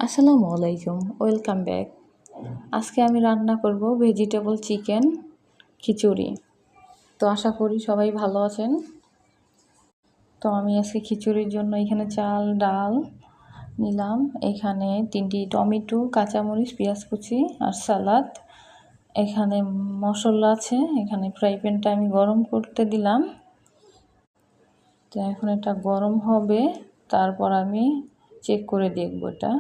আসসালামু আলাইকুম, welcome back. আজকে আমি রান্না করব ভেজিটেবল চিকেন খিচুড়ি। তো আশা করি সবাই ভালো আছেন। তো আমি আজকে খিচুড়ির জন্য এখানে চাল ডাল নিলাম, এখানে 3টি টমেটো, কাঁচামরিচ, পেঁয়াজ কুচি আর সালাদ। এখানে মশলা আছে, এখানে ফ্রাই প্যানটা আমি গরম করতে দিলাম। তো এখন এটা গরম হবে, তারপর আমি চেক করে দেখব এটা,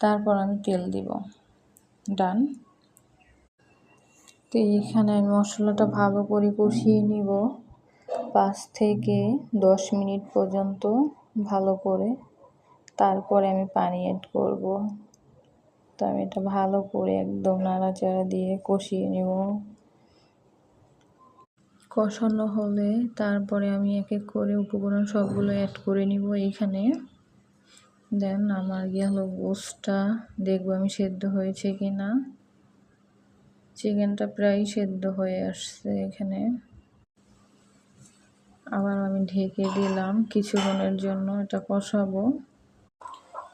তারপর আমি তেল দিব। ডান। তো এখানে আমি মশলাটা ভালো করে কষিয়ে নিব 5 থেকে 10 মিনিট পর্যন্ত ভালো করে, তারপরে আমি পানি অ্যাড করব। তো আমি এটা ভালো করে একদম নাড়াচাড়া দিয়ে কষিয়ে নেব। কষানো হলে তারপরে আমি এক এক করে উপকরণ সবগুলো অ্যাড করে নিব এইখানে। দেন আমার হলো গোশটা দেখবো আমি সেদ্ধ হয়েছে কি না। চিকেনটা প্রায় সেদ্ধ হয়ে আসছে এখানে। আবার আমি ঢেকে দিলাম কিছুক্ষণের জন্য, এটা কষাবো।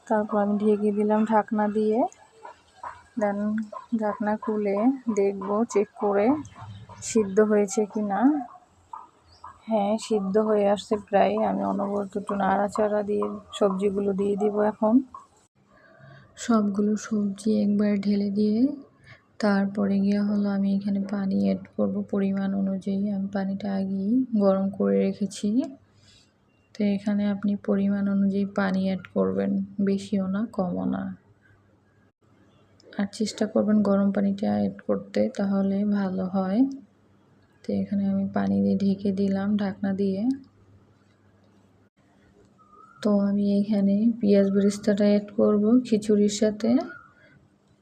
তারপর আমি ঢেকে দিলাম ঢাকনা দিয়ে। দেন ঢাকনা খুলে দেখবো, চেক করে সিদ্ধ হয়েছে কি না। হ্যাঁ, সিদ্ধ হয়ে আসছে প্রায়। আমি অনবরত একটু নাড়াচাড়া দিয়ে সবজিগুলো দিয়ে দিব। এখন সবগুলো সবজি একবার ঢেলে দিয়ে তারপরে হলো আমি এখানে পানি অ্যাড করব পরিমাণ অনুযায়ী। আমি পানিটা আগেই গরম করে রেখেছি। তো এখানে আপনি পরিমাণ অনুযায়ী পানি অ্যাড করবেন, বেশিও না কমও না। আর চেষ্টা করবেন গরম পানিটা অ্যাড করতে, তাহলে ভালো হয়। তো এখানে আমি পানি দিয়ে ঢেকে দিলাম ঢাকনা দিয়ে। তো আমি এখানে পেঁয়াজ বেরেস্তাটা অ্যাড করব খিচুড়ির সাথে।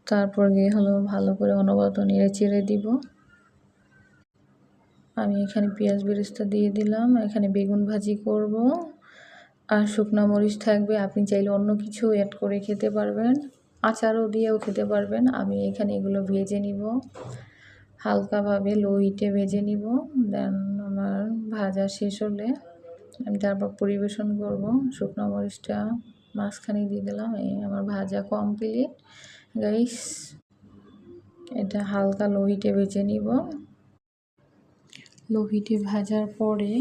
তারপর হলো ভালো করে অনবরত নেড়ে চেড়ে দিব। আমি এখানে পেঁয়াজ বেরেস্তা দিয়ে দিলাম। এখানে বেগুন ভাজি করব আর শুকনো মরিচ থাকবে। আপনি চাইলে অন্য কিছু অ্যাড করে খেতে পারবেন, আচারও দিয়েও খেতে পারবেন। আমি এখানে এগুলো ভেজে নিব, হালকাভাবে লো হিটে ভেজে নিব। দেন আমার ভাজা শেষ হলে আমি তারপর পরিবেশন করব। শুকনো মরিচটা মাঝখানে দিয়ে দিলাম। এই আমার ভাজা কমপ্লিট গাইস। এটা হালকা লো হিটে ভেজে নিব। লো হিটে ভাজার পরে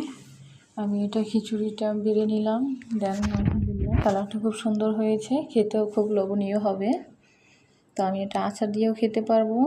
আমি এটা খিচুড়িটা বেড়ে নিলাম। দেন আলহামদুলিল্লাহ কালারটা খুব সুন্দর হয়েছে, খেতেও খুব লোভনীয় হবে। তো আমি এটা আচার দিয়েও খেতে পারবো,